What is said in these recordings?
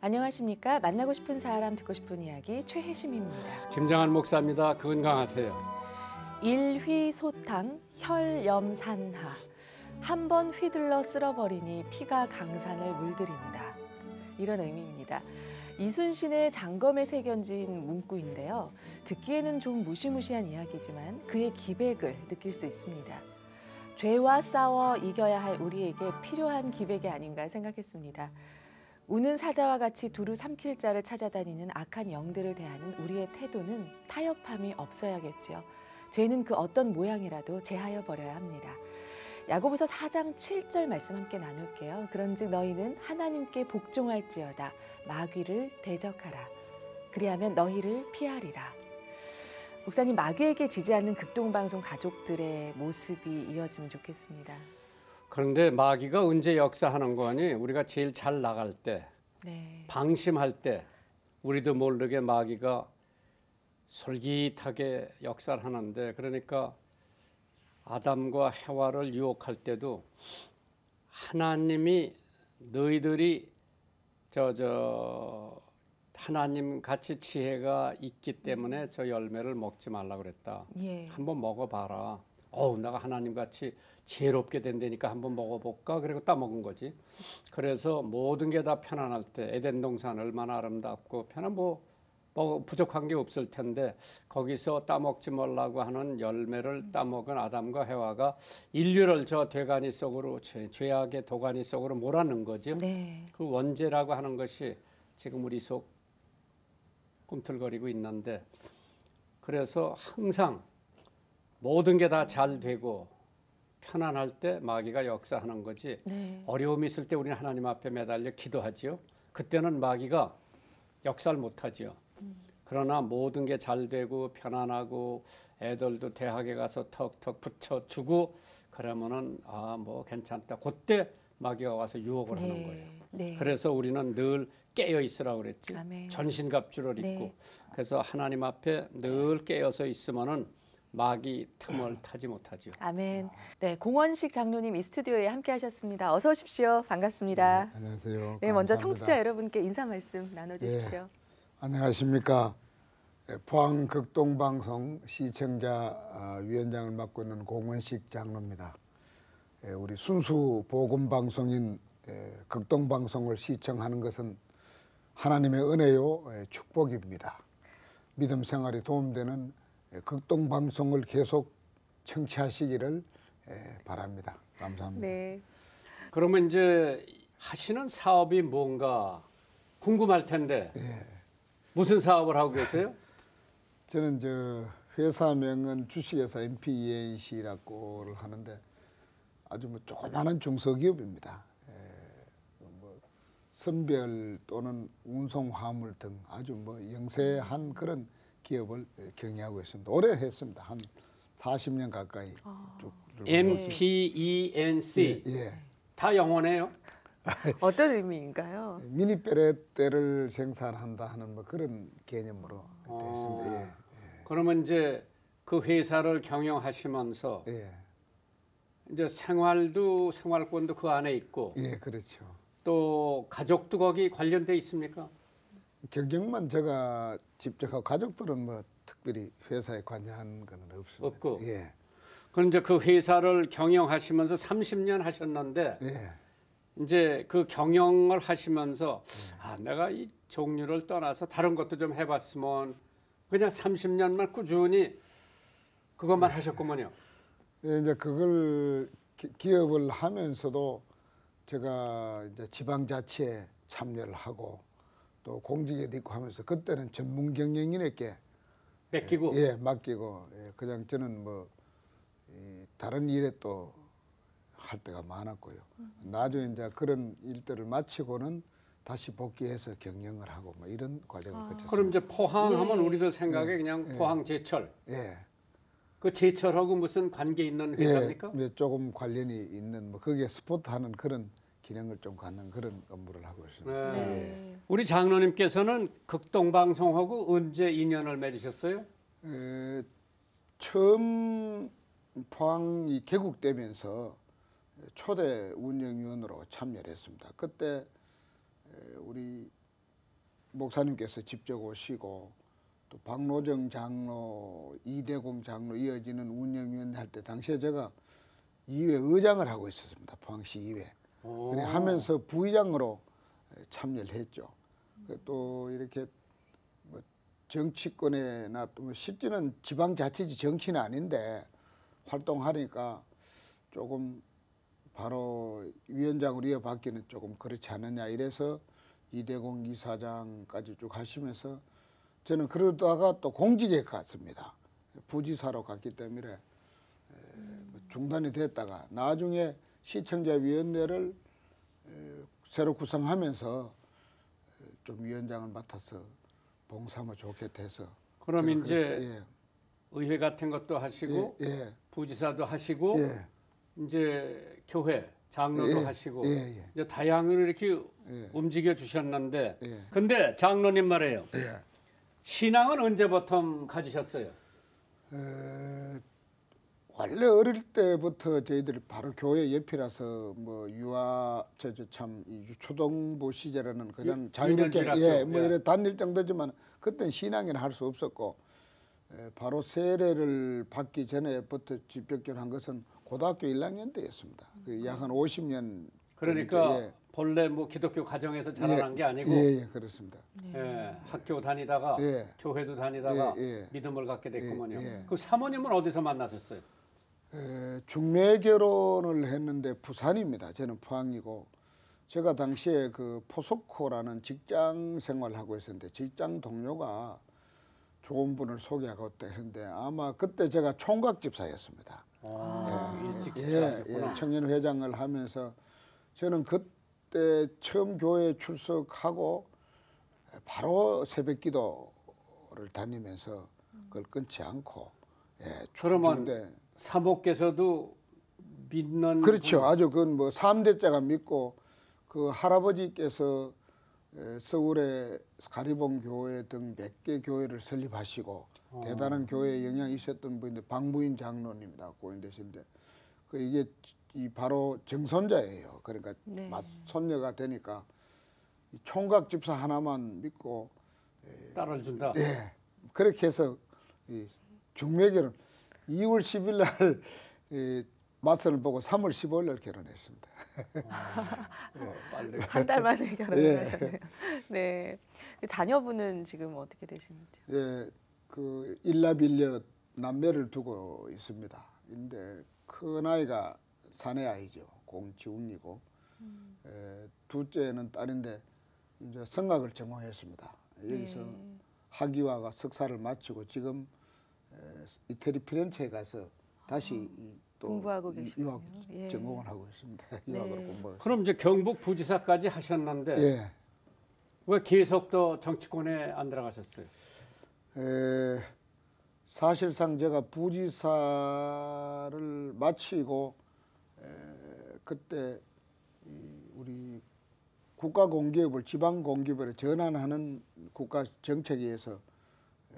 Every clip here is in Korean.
안녕하십니까. 만나고 싶은 사람 듣고 싶은 이야기 최혜심입니다. 김장한 목사입니다. 건강하세요. 일휘소탕 혈염산하. 한 번 휘둘러 쓸어버리니 피가 강산을 물들인다. 이런 의미입니다. 이순신의 장검에 새겨진 문구인데요. 듣기에는 좀 무시무시한 이야기지만 그의 기백을 느낄 수 있습니다. 죄와 싸워 이겨야 할 우리에게 필요한 기백이 아닌가 생각했습니다. 우는 사자와 같이 두루 삼킬 자를 찾아다니는 악한 영들을 대하는 우리의 태도는 타협함이 없어야겠지요. 죄는 그 어떤 모양이라도 제하여 버려야 합니다. 야고보서 4장 7절 말씀 함께 나눌게요. 그런즉 너희는 하나님께 복종할지어다. 마귀를 대적하라. 그리하면 너희를 피하리라. 목사님, 마귀에게 지지 않는 극동방송 가족들의 모습이 이어지면 좋겠습니다. 그런데 마귀가 언제 역사하는 거니? 우리가 제일 잘 나갈 때, 방심할 때 우리도 모르게 마귀가 솔깃하게 역사를 하는데, 그러니까 아담과 해와를 유혹할 때도 하나님이 너희들이 하나님 같이 지혜가 있기 때문에 저 열매를 먹지 말라 그랬다. 한번 먹어봐라. 내가 하나님 같이 지혜롭게 된다니까 한번 먹어볼까? 그리고 따먹은 거지. 그래서 모든 게 다 편안할 때 에덴 동산 얼마나 아름답고 편한 뭐 부족한 게 없을 텐데 거기서 따먹지 말라고 하는 열매를 따먹은 아담과 해와가 인류를 저 되가니 속으로 죄악의 도가니 속으로 몰아넣은 거죠. 그 원죄라고 하는 것이 지금 우리 속 꿈틀거리고 있는데, 그래서 항상 모든 게 다 잘 되고 편안할 때 마귀가 역사하는 거지. 어려움이 있을 때 우리는 하나님 앞에 매달려 기도하지요. 그때는 마귀가 역사를 못하지요. 그러나 모든 게 잘 되고 편안하고 애들도 대학에 가서 턱턱 붙여주고 그러면은 뭐 괜찮다. 그때 마귀가 와서 유혹을 하는 거예요. 그래서 우리는 늘 깨어 있으라고 그랬지. 전신갑주를 입고. 그래서 하나님 앞에 늘 깨어서 있으면은 마귀 틈을 타지 못하죠. 아멘. 네, 공원식 장로님 이 스튜디오에 함께하셨습니다. 어서 오십시오. 반갑습니다. 안녕하세요. 네, 먼저 감사합니다. 청취자 여러분께 인사 말씀 나눠주십시오. 안녕하십니까. 포항 극동방송 시청자 위원장을 맡고 있는 공원식 장로입니다. 우리 순수 복음방송인 극동방송을 시청하는 것은 하나님의 은혜요 축복입니다. 믿음 생활에 도움되는 극동방송을 계속 청취하시기를 바랍니다. 감사합니다. 네. 그러면 이제 하시는 사업이 뭔가 궁금할 텐데 무슨 사업을 하고 계세요? 저는 회사명은 주식회사 MPENC라고 하는데 아주 뭐 조그마한 중소기업입니다. 뭐 선별 또는 운송 화물 등 아주 뭐 영세한 그런 기업을 경영하고 있습니다. 오래 했습니다. 한 40년 가까이 쭉. MPENC. 다 영어네요. 어떤 의미인가요? 미니 빼레떼를 생산한다 하는 뭐 그런 개념으로 되어 있습니다. 그러면 이제 그 회사를 경영하시면서 이제 생활권도 그 안에 있고. 그렇죠. 또 가족도 거기 관련돼 있습니까? 경영만 제가 직접 하고 가족들은 뭐 특별히 회사에 관여한 건 없습니다. 없고. 그럼 이제 그 회사를 경영하시면서 30년 하셨는데 이제 그 경영을 하시면서 내가 이 종류를 떠나서 다른 것도 좀 해봤으면 그냥 30년만 꾸준히 그것만 하셨구먼요. 이제 그걸 기업을 하면서도 제가 이제 지방자치에 참여를 하고 또 공직에도 있고 하면서 그때는 전문 경영인에게 맡기고 맡기고 그냥 저는 뭐 다른 일에 또 할 때가 많았고요. 나중에 이제 그런 일들을 마치고는 다시 복귀해서 경영을 하고 뭐 이런 과정을 거쳤습니다. 그럼 이제 포항하면 우리들 생각에 그냥 포항 제철. 그 제철하고 무슨 관계 있는 회사입니까? 조금 관련이 있는 뭐 거기에 스포트하는 그런 기능을 좀 갖는 그런 업무를 하고 있습니다. 우리 장로님께서는 극동방송하고 언제 인연을 맺으셨어요? 처음 포항이 개국되면서 초대 운영위원으로 참여를 했습니다. 그때 우리 목사님께서 직접 오시고 또 박노정 장로, 이대공 장로 이어지는 운영위원회 할 때 당시에 제가 이회 의장을 하고 있었습니다. 포항시 이회. 그래 하면서 부의장으로 참여를 했죠. 또 이렇게 뭐 정치권에나 또 실제는 지방자치지 정치는 아닌데 활동하니까 조금 바로 위원장으로 이어받기는 조금 그렇지 않느냐 이래서 이대공 이사장까지 쭉 하시면서 저는 그러다가 또 공직에 갔습니다. 부지사로 갔기 때문에 중단이 됐다가 나중에 시청자위원회를 새로 구성하면서 좀 위원장을 맡아서 봉사하면 좋겠다 해서 그럼 이제 의회 같은 것도 하시고 부지사도 하시고 이제 교회 장로도 하시고 이제 다양으로 이렇게 움직여 주셨는데 근데 장로님 말이에요. 신앙은 언제부터 가지셨어요? 원래 어릴 때부터 저희들이 바로 교회 옆이라서 뭐 참 초등부 시절에는 그냥 자유롭게 뭐 이래 다닐 정도지만 그때는 신앙이라 할 수 없었고 바로 세례를 받기 전에부터 집적적으로 한 것은 고등학교 1학년 때였습니다. 약 한 50년. 그러니까 본래 뭐 기독교 가정에서 자라난 게 아니고 그렇습니다. 학교 다니다가 교회도 다니다가 믿음을 갖게 됐구먼요. 그 사모님은 어디서 만나셨어요? 중매 결혼을 했는데 부산입니다. 저는 포항이고 제가 당시에 그 포스코라는 직장 생활을 하고 있었는데 직장 동료가 좋은 분을 소개하고 했는데 아마 그때 제가 총각 집사였습니다. 일찍 집사하셨구나. 청년 회장을 하면서 저는 그때 처음 교회에 출석하고 바로 새벽 기도를 다니면서 그걸 끊지 않고 그러면 사모께서도 믿는 그렇죠. 아주 그건 뭐 3대째가 믿고 그 할아버지께서 서울의 가리봉 교회 등 몇 개 교회를 설립하시고 대단한 교회에 영향이 있었던 분인데 박무인 장로님이다 고인 되신데 그 이게 이 바로 정손자예요. 그러니까 손녀가 되니까 이 총각 집사 하나만 믿고 딸을 준다. 그렇게 해서 이 중매결은 2월 10일 날 맞선을 보고 3월 15일 날 결혼했습니다. 빨리. 한 달 만에 결혼을 하셨네요. 네. 자녀분은 지금 어떻게 되시는지요? 그 일남일녀 남매를 두고 있습니다. 근데 큰 아이가 사내 아이죠. 공지훈이고 둘째는 딸인데 이제 성악을 전공했습니다. 여기서 학위화가 석사를 마치고 지금 이태리 피렌체에 가서 다시 또 공부하고 계시군요. 유학 전공을 하고 있습니다. 유학으로 공부하고. 그럼 이제 경북 부지사까지 하셨는데 왜 계속 또 정치권에 안 들어가셨어요? 사실상 제가 부지사를 마치고 그때 우리 국가공기업을 지방공기업으로 전환하는 국가 정책에 의해서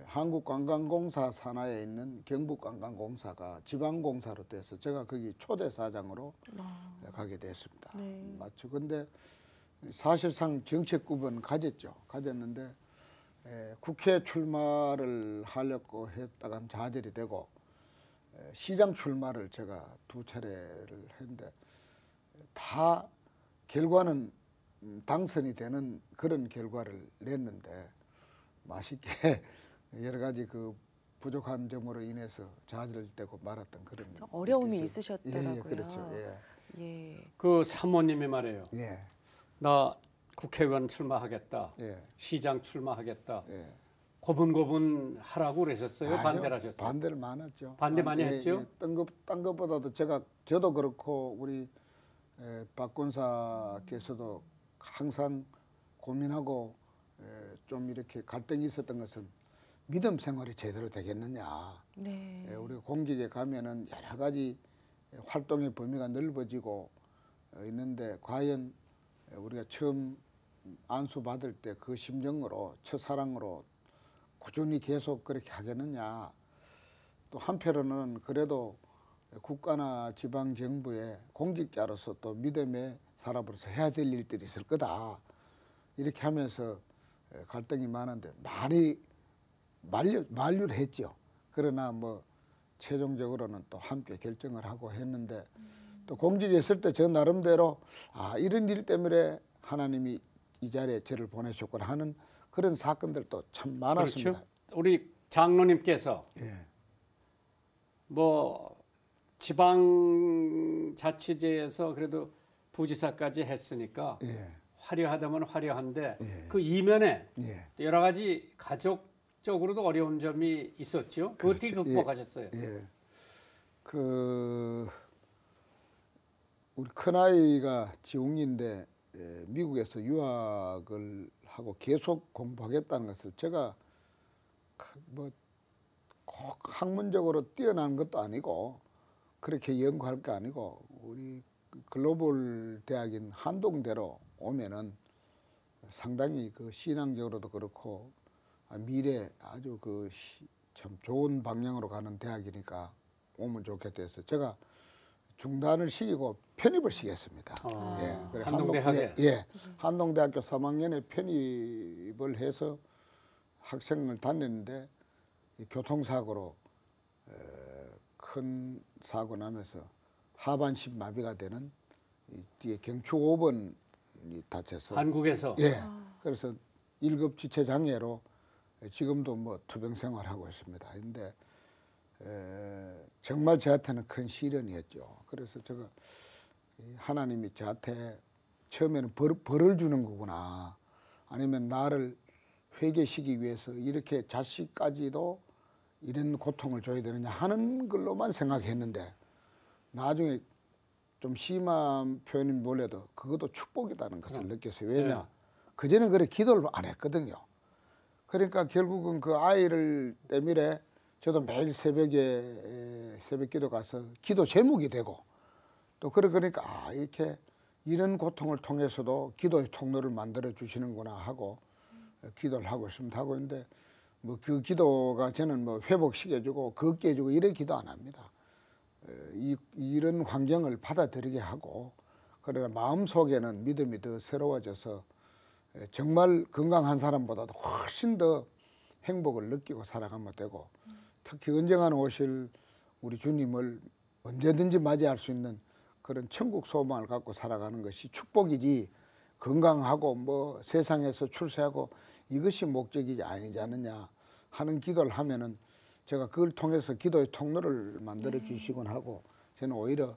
한국관광공사 산하에 있는 경북관광공사가 지방공사로 돼서 제가 거기 초대사장으로 가게 됐습니다. 맞죠. 근데 사실상 정책급은 가졌는데 국회 출마를 하려고 했다가 좌절이 되고 시장 출마를 제가 2차례를 했는데 다 결과는 당선이 되는 그런 결과를 냈는데 맛있게 여러 가지 그 부족한 점으로 인해서 좌절되고 말았던 그런 어려움이 있으셨더라고요. 그렇죠. 그 사모님이 말이에요. 나 국회의원 출마하겠다. 시장 출마하겠다. 고분고분 하라고 그러셨어요? 반대를 하셨어요? 반대를 많았죠. 반대 많이 했죠? 딴 것보다도 저도 그렇고 우리 박 권사께서도 항상 고민하고 좀 이렇게 갈등이 있었던 것은 믿음 생활이 제대로 되겠느냐. 우리가 공직에 가면은 여러 가지 활동의 범위가 넓어지고 있는데 과연 우리가 처음 안수 받을 때 그 심정으로 첫사랑으로 꾸준히 계속 그렇게 하겠느냐. 또 한편으로는 그래도 국가나 지방 정부의 공직자로서 또 믿음의 사람으로서 해야 될 일들이 있을 거다. 이렇게 하면서 갈등이 많은데 많이 만류를 했죠. 그러나 뭐 최종적으로는 또 함께 결정을 하고 했는데 또 공직에 있을 때 저 나름대로 이런 일 때문에 하나님이 이 자리에 저를 보내셨구나 하는 그런 사건들도 참 많았습니다. 그렇죠. 우리 장로님께서 예. 뭐 지방자치제에서 그래도 부지사까지 했으니까 예. 화려하다면 화려한데 예. 그 이면에 예. 여러 가지 가족적으로도 어려운 점이 있었죠. 그 어떻게 그렇죠. 극복하셨어요? 예. 우리 큰아이가 지웅인데 미국에서 유학을 하고 계속 공부하겠다는 것을 제가 뭐 꼭 학문적으로 뛰어난 것도 아니고 그렇게 연구할 거 아니고 우리 글로벌 대학인 한동대로 오면은 상당히 그 신앙적으로도 그렇고 미래 아주 참 좋은 방향으로 가는 대학이니까 오면 좋겠다 해서 제가 중단을 시키고 편입을 시켰습니다. 예, 한동대학에? 한동대학교 3학년에 편입을 해서 학생을 다녔는데 교통사고로 큰 사고 나면서 하반신 마비가 되는 뒤에 경추 5번이 다쳐서 한국에서? 예. 그래서 1급 지체 장애로 지금도 뭐 투병 생활하고 있습니다. 근데 정말 저한테는 큰 시련이었죠. 그래서 제가 하나님이 저한테 처음에는 벌을 주는 거구나. 아니면 나를 회개시키기 위해서 이렇게 자식까지도 이런 고통을 줘야 되느냐 하는 걸로만 생각했는데 나중에 좀 심한 표현인 몰라도 그것도 축복이라는 것을 느꼈어요. 왜냐? 그전에는 그래 기도를 안 했거든요. 그러니까 결국은 그 아이를 때문에 저도 매일 새벽에 새벽 기도 가서 기도 제목이 되고 또 그러니까 이렇게 이런 고통을 통해서도 기도의 통로를 만들어 주시는구나 하고 기도를 하고 있습니다. 하고 있는데 뭐 그 기도가 저는 뭐 회복시켜주고 걷게 해주고 이런 기도 안 합니다. 이런 환경을 받아들이게 하고 그러나 마음속에는 믿음이 더 새로워져서 정말 건강한 사람보다도 훨씬 더 행복을 느끼고 살아가면 되고 특히 언젠가는 오실 우리 주님을 언제든지 맞이할 수 있는 그런 천국 소망을 갖고 살아가는 것이 축복이지 건강하고 뭐 세상에서 출세하고 이것이 목적이지 아니지 않느냐 하는 기도를 하면은 제가 그걸 통해서 기도의 통로를 만들어 주시곤 하고 저는 오히려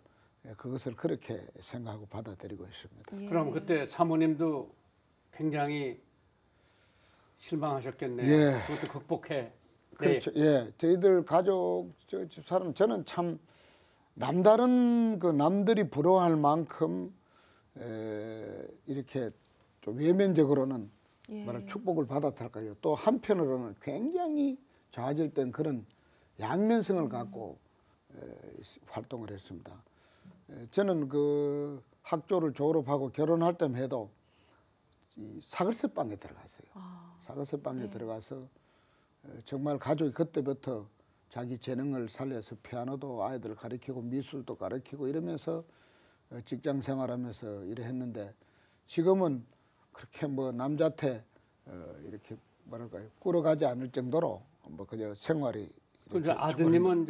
그것을 그렇게 생각하고 받아들이고 있습니다. 그럼 그때 사모님도 굉장히 실망하셨겠네요. 예. 그것도 극복해. 그렇죠. 예. 저희들 가족, 저 집사람 저는 참 남다른 그 남들이 부러워할 만큼 이렇게 좀 외면적으로는 말할 축복을 받았달까요. 또 한편으로는 굉장히 좌절된 그런 양면성을 갖고 활동을 했습니다. 저는 그 학교를 졸업하고 결혼할 때만 해도 이 사글세방에 들어갔어요. 사글세방에 들어가서 정말 가족이 그때부터 자기 재능을 살려서 피아노도 아이들 가르치고 미술도 가르치고 이러면서 직장 생활하면서 일을 했는데 지금은 그렇게 뭐 남자태 이렇게 뭐랄까요 꾸러가지 않을 정도로 뭐 그저 생활이 그 아드님은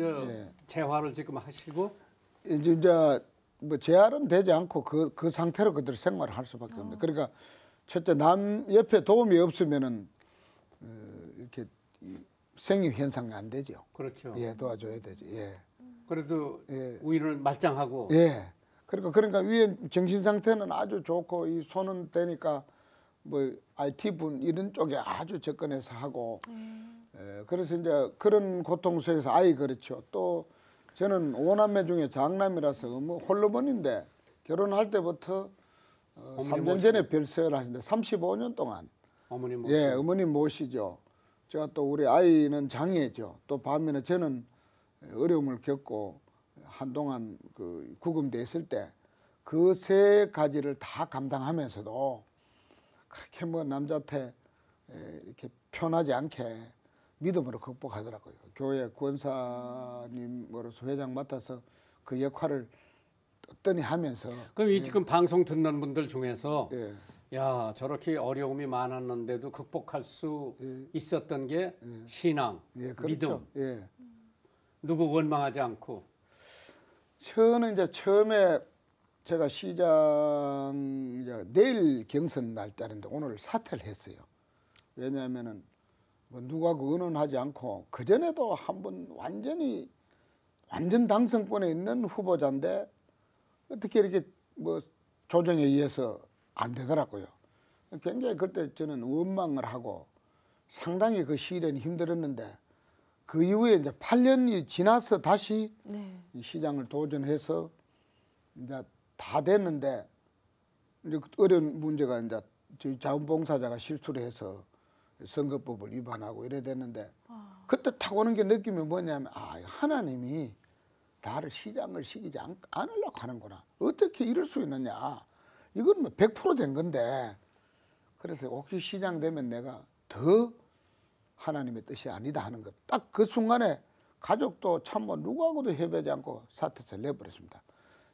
재활을 지금 하시고 이제 뭐 재활은 되지 않고 그 상태로 그대로 생활을 할 수밖에 없는데 그러니까 첫째 남 옆에 도움이 없으면은 이렇게 생리 현상이 안 되죠. 그렇죠. 예, 도와줘야 되지. 예. 그래도 우위를 말짱하고. 예. 그러니까 위에 정신 상태는 아주 좋고 이 손은 되니까 뭐 IT 분 이런 쪽에 아주 접근해서 하고. 그래서 이제 그런 고통 속에서 아이 그렇죠. 또 저는 5남매 중에 장남이라서 홀로머니인데 결혼할 때부터 3년 전에 별세를 하신데 35년 동안 어머님 모시고. 예, 어머님 모시죠. 제가 또 우리 아이는 장애죠. 또 반면에 저는 어려움을 겪고 한동안 그 구금돼 있을 때 그 세 가지를 다 감당하면서도 그렇게 뭐 남자한테 이렇게 편하지 않게 믿음으로 극복하더라고요. 교회 구원사님으로서 회장 맡아서 그 역할을 떳떳히 하면서. 그럼 이 지금 방송 듣는 분들 중에서 야, 저렇게 어려움이 많았는데도 극복할 수 있었던 게 신앙, 예, 그렇죠. 믿음, 예. 누구 원망하지 않고. 저는 이제 처음에 제가 시장 이제 내일 경선 날짜인데 오늘 사퇴를 했어요. 왜냐하면은 뭐 누구하고 의논하지 않고 그 전에도 한번 완전 당선권에 있는 후보자인데 어떻게 이렇게 뭐 조정에 의해서 안 되더라고요. 굉장히 그때 저는 원망을 하고 상당히 그 시련이 힘들었는데 그 이후에 이제 8년이 지나서 다시 이 시장을 도전해서 이제 다 됐는데 이제 어려운 문제가 이제 저희 자원봉사자가 실수를 해서 선거법을 위반하고 이래 됐는데 그때 탁 오는 게 느낌이 뭐냐면 하나님이 나를 시장을 시키지 않으려고 하는구나. 어떻게 이럴 수 있느냐. 이건 뭐 100%된 건데. 그래서 혹시 시장 되면 내가 더 하나님의 뜻이 아니다 하는 것. 딱 그 순간에 가족도 참 뭐 누구하고도 협의하지 않고 사퇴서를 내버렸습니다.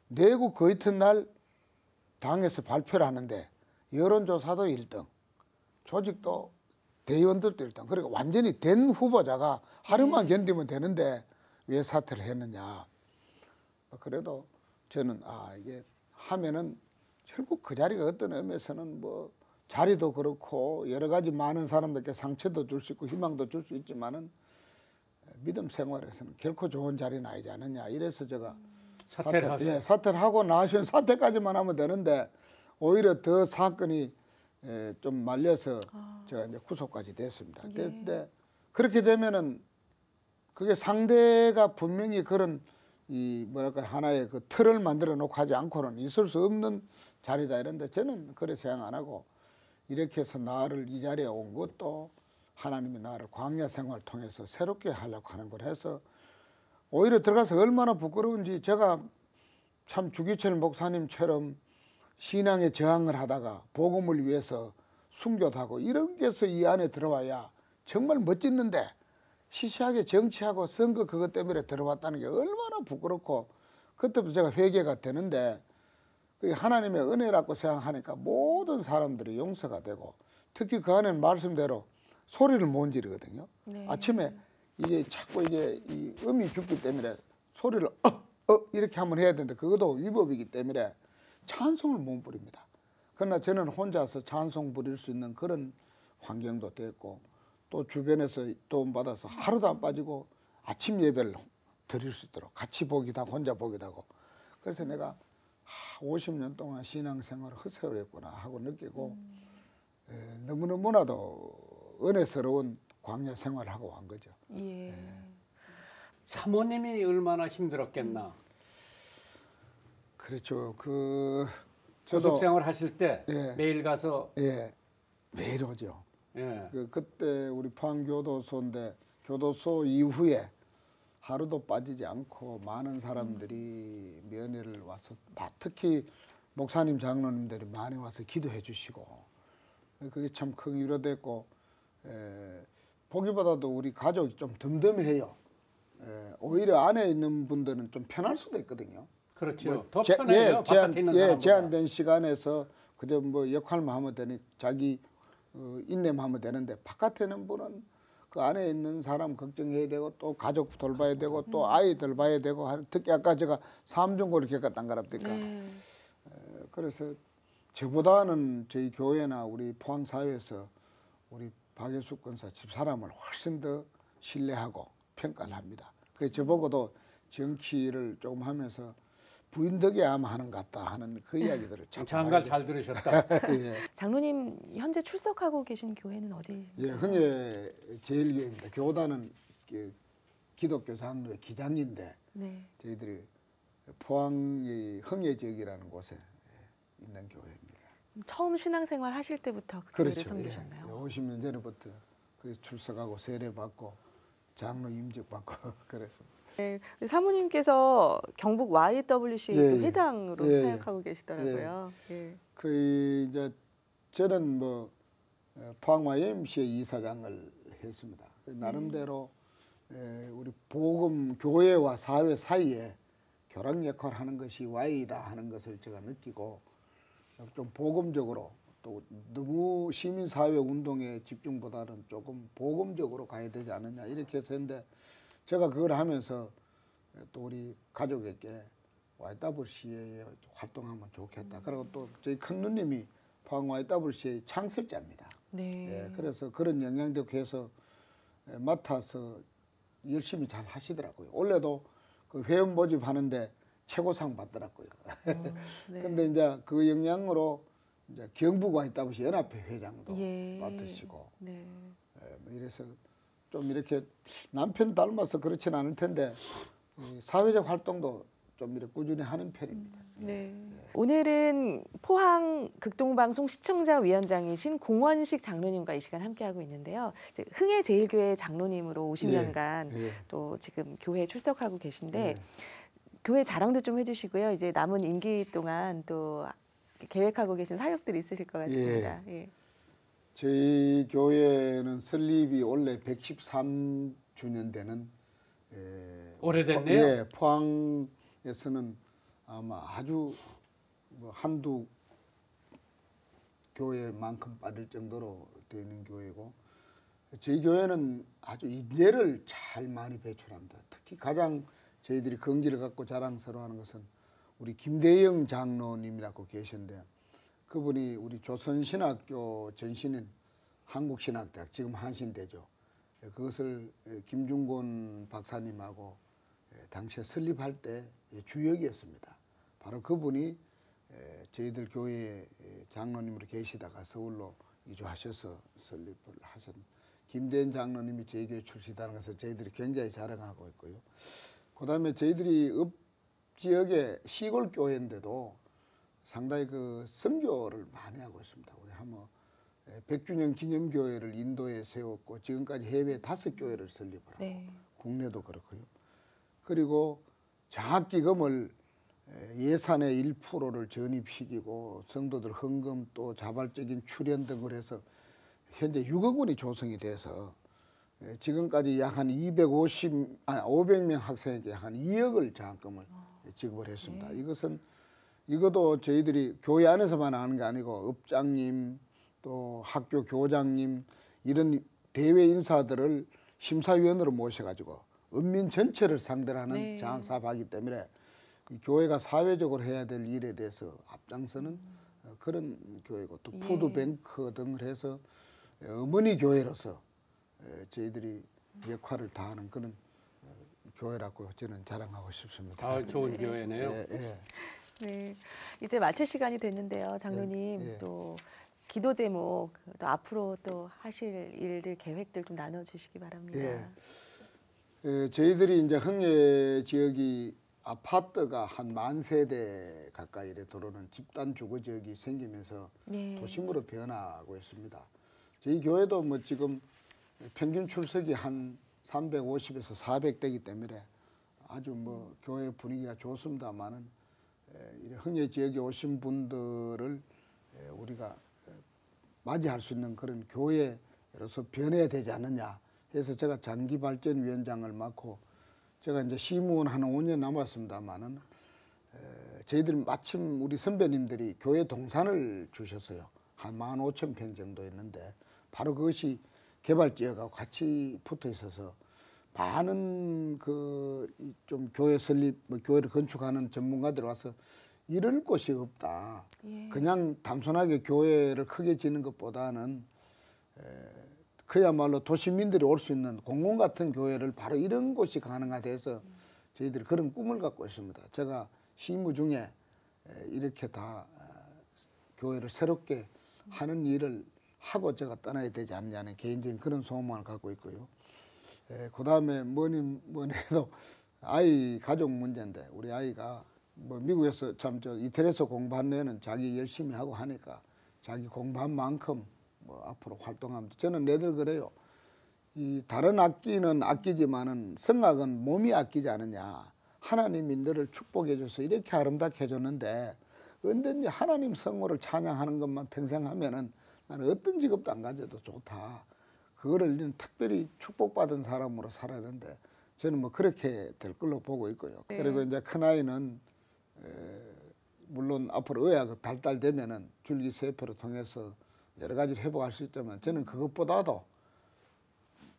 내고 그 이튿날 당에서 발표를 하는데 여론조사도 1등, 조직도 대의원들도 1등. 그러니까 완전히 된 후보자가 하루만 견디면 되는데 왜 사퇴를 했느냐. 그래도 저는 이게 하면은 결국 그 자리가 어떤 의미에서는 뭐 자리도 그렇고 여러 가지 많은 사람들께 상처도 줄 수 있고 희망도 줄 수 있지만은 믿음 생활에서는 결코 좋은 자리는 아니지 않느냐. 이래서 제가 사퇴를 하고 나시면 사퇴까지만 하면 되는데 오히려 더 사건이 좀 말려서 제가 이제 구속까지 됐습니다. 근데 그렇게 되면은 그게 상대가 분명히 그런 이 뭐랄까 하나의 그 틀을 만들어 놓고 하지 않고는 있을 수 없는 자리다 이런데 저는 그래 생각 안 하고 이렇게 해서 나를 이 자리에 온 것도 하나님이 나를 광야 생활을 통해서 새롭게 하려고 하는 걸 해서 오히려 들어가서 얼마나 부끄러운지 제가 참 주기철 목사님처럼 신앙에 저항을 하다가 복음을 위해서 순교도 하고 이런 게서 이 안에 들어와야 정말 멋짓는데 시시하게 정치하고 선거 그것 때문에 들어왔다는 게 얼마나 부끄럽고 그때부터 제가 회개가 되는데 그게 하나님의 은혜라고 생각하니까 모든 사람들이 용서가 되고 특히 그 안에는 말씀대로 소리를 못 지르거든요. 아침에 이게 자꾸 이게 이 음이 죽기 때문에 소리를 이렇게 한번 해야 되는데 그것도 위법이기 때문에 찬송을 못 부립니다. 그러나 저는 혼자서 찬송 부릴 수 있는 그런 환경도 됐고 또 주변에서 도움받아서 하루도 안 빠지고 아침 예배를 드릴 수 있도록 같이 보기도 하고 혼자 보기도 하고 그래서 내가 50년 동안 신앙생활을 헛세월 했구나 하고 느끼고 너무너무나도 은혜스러운 광야 생활을 하고 간 거죠. 사모님이 얼마나 힘들었겠나. 그렇죠. 저도 구속생활 하실 때 매일 가서 매일 오죠. 예. 그때 우리 포항교도소인데 교도소 이후에 하루도 빠지지 않고 많은 사람들이 면회를 와서 특히 목사님 장로님들이 많이 와서 기도해 주시고 그게 참 큰 위로됐고 보기보다도 우리 가족이 좀 덤덤해요. 오히려 안에 있는 분들은 좀 편할 수도 있거든요. 그렇죠. 더 편해요. 바깥에 있는 사람보다. 제한된 시간에서 그저 뭐 역할만 하면 되니 자기 인내만 하면 되는데 바깥에 있는 분은 그 안에 있는 사람 걱정해야 되고 또 가족 돌봐야 되고 또 아이들 봐야 되고 특히 아까 제가 삼중고를 겪었단 거랍니까. 그래서 저보다는 저희 교회나 우리 포항사회에서 우리 박예숙 권사 집사람을 훨씬 더 신뢰하고 평가를 합니다. 그래서 저보고도 정치를 조금 하면서 부인 덕에 아마 하는 것 같다 하는 그 이야기들을 장가 잘 들으셨다. 장로님 현재 출석하고 계신 교회는 어디? 흥해 제일교회입니다. 교단은 기독교 장로의 기장인데 저희들이 포항의 흥해 지역이라는 곳에 있는 교회입니다. 처음 신앙생활 하실 때부터 그 교회를 섬기셨나요? 50년 전부터 출석하고 세례 받고 장로 임직 받고 그래서. 사모님께서 경북 YWC 회장으로 사역하고 계시더라고요. 그 이제 저는 뭐 포항 YMCA 이사장을 했습니다. 나름대로 우리 복음 교회와 사회 사이에 교랑 역할을 하는 것이 Y다 하는 것을 제가 느끼고 좀 복음적으로 또 또 너무 시민사회 운동의 집중보다는 조금 보금적으로 가야 되지 않느냐 이렇게 해서 했는데 제가 그걸 하면서 또 우리 가족에게 YWCA에 활동하면 좋겠다. 그리고 또 저희 큰 누님이 포항 YWCA 창설자입니다. 네. 예, 그래서 그런 영향도 해서 맡아서 열심히 잘 하시더라고요. 올해도 그 회원 모집하는데 최고상 받더라고요. 네. 근데 이제 그 영향으로 이제 경북 YWCA 연합회 회장도 예. 맡으시고 네. 뭐 이래서 좀 이렇게 남편 닮아서 그렇진 않을 텐데 이 사회적 활동도 좀 이렇게 꾸준히 하는 편입니다. 네. 오늘은 포항 극동방송 시청자 위원장이신 공원식 장로님과 이 시간 함께하고 있는데요. 이제 흥해제일교회 장로님으로 50년간 예. 또 지금 교회에 출석하고 계신데 예. 교회 자랑도 좀 해주시고요. 이제 남은 임기 동안 또 계획하고 계신 사역들이 있으실 것 같습니다. 예. 저희 교회는 설립이 원래 113주년 되는 오래됐네요. 예, 포항에서는 아마 아주 뭐 한두 교회만큼 받을 정도로 되는 교회고 저희 교회는 아주 인재를 잘 많이 배출합니다. 특히 가장 저희들이 긍지를 갖고 자랑스러워하는 것은 우리 김대영 장로님이라고 계신데 그분이 우리 조선신학교 전신인 한국신학대학 지금 한신대죠. 그것을 김중곤 박사님하고 당시에 설립할 때 주역이었습니다. 바로 그분이 저희들 교회 장로님으로 계시다가 서울로 이주하셔서 설립을 하신 김대현 장로님이 저희 교회 출시다는 것을 저희들이 굉장히 자랑하고 있고요. 그다음에 저희들이 읍 지역의 시골 교회인데도 상당히 그 선교를 많이 하고 있습니다. 우리 한번 100주년 기념교회를 인도에 세웠고 지금까지 해외 5교회를 설립을 하고 네. 국내도 그렇고요. 그리고 장학기금을 예산의 1%를 전입시키고 성도들 헌금 또 자발적인 출연 등을 해서 현재 6억 원이 조성이 돼서 지금까지 약 한 500명 학생에게 한 2억을 장학금을 지급을 했습니다. 이것도 저희들이 교회 안에서만 하는 게 아니고 업장님 또 학교 교장님 이런 대외 인사들을 심사위원으로 모셔가지고 은민 전체를 상대로 하는 네. 장학사업하기 때문에 이 교회가 사회적으로 해야 될 일에 대해서 앞장서는 그런 교회고 또 푸드뱅크 등을 해서 어머니 교회로서 저희들이 역할을 다하는 그런 교회라고 저는 자랑하고 싶습니다. 아, 좋은 교회네요. 예. 네. 이제 마칠 시간이 됐는데요. 장로님 예. 또 기도 제목 또 앞으로 또 하실 일들 계획들 좀 나눠주시기 바랍니다. 저희들이 이제 흥해 지역이 아파트가 한 10,000세대 가까이 들어오는 집단 주거 지역이 생기면서 도심으로 변화하고 있습니다. 저희 교회도 뭐 지금 평균 출석이 한 350에서 400대이기 때문에 아주 뭐 교회 분위기가 좋습니다만은 흥해 지역에 오신 분들을 우리가 맞이할 수 있는 그런 교회로서 변해야 되지 않느냐 해서 제가 장기발전위원장을 맡고 제가 이제 시무원 한 5년 남았습니다만은 저희들 마침 우리 선배님들이 교회 동산을 주셨어요. 한 15,000평 정도 있는데 바로 그것이 개발지역하고 같이 붙어 있어서 많은 그 좀 교회 설립, 교회를 건축하는 전문가들 와서 이럴 곳이 없다. 그냥 단순하게 교회를 크게 지는 것보다는 그야말로 도시민들이 올 수 있는 공원 같은 교회를 바로 이런 곳이 가능하다 해서 저희들이 그런 꿈을 갖고 있습니다. 제가 시무 중에 이렇게 다 교회를 새롭게 하는 일을 하고 제가 떠나야 되지 않냐는 개인적인 그런 소망을 갖고 있고요. 그 다음에 뭐니 해도 아이 가족 문제인데 우리 아이가 뭐 미국에서 참 저 이태리에서 공부한 애는 자기 열심히 하고 하니까 자기 공부한 만큼 뭐 앞으로 활동합니다. 저는 내들 그래요. 이 다른 악기는 아끼지만은 성악은 몸이 아끼지 않느냐. 하나님이 너를 축복해줘서 이렇게 아름답게 해줬는데 언제든지 하나님 성호를 찬양하는 것만 평생 하면은 나는 어떤 직업도 안 가져도 좋다. 그거를 특별히 축복받은 사람으로 살아야 되는데 저는 뭐 그렇게 될 걸로 보고 있고요. 그리고 이제 큰아이는 물론 앞으로 의학이 발달되면은 줄기세포를 통해서 여러 가지를 회복할 수 있지만 저는 그것보다도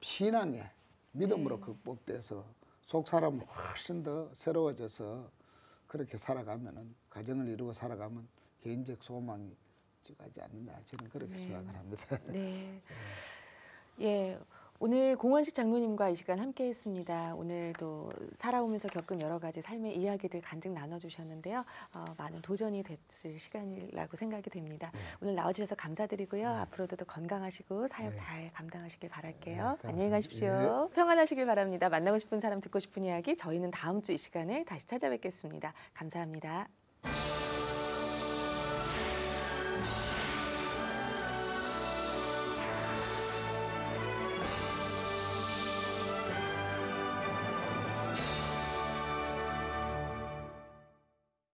신앙의 믿음으로 극복돼서 속 사람은 훨씬 더 새로워져서 그렇게 살아가면은 가정을 이루고 살아가면 개인적 소망이 가지 않느냐 저는 그렇게 생각을 합니다. 네. 예. 오늘 공원식 장로님과 이 시간 함께했습니다. 오늘도 살아오면서 겪은 여러 가지 삶의 이야기들 간증 나눠주셨는데요. 많은 도전이 됐을 시간이라고 생각이 됩니다. 오늘 나와주셔서 감사드리고요. 앞으로도 더 건강하시고 사역 잘 감당하시길 바랄게요. 안녕히 가십시오. 평안하시길 바랍니다. 만나고 싶은 사람, 듣고 싶은 이야기 저희는 다음 주 이 시간에 다시 찾아뵙겠습니다. 감사합니다.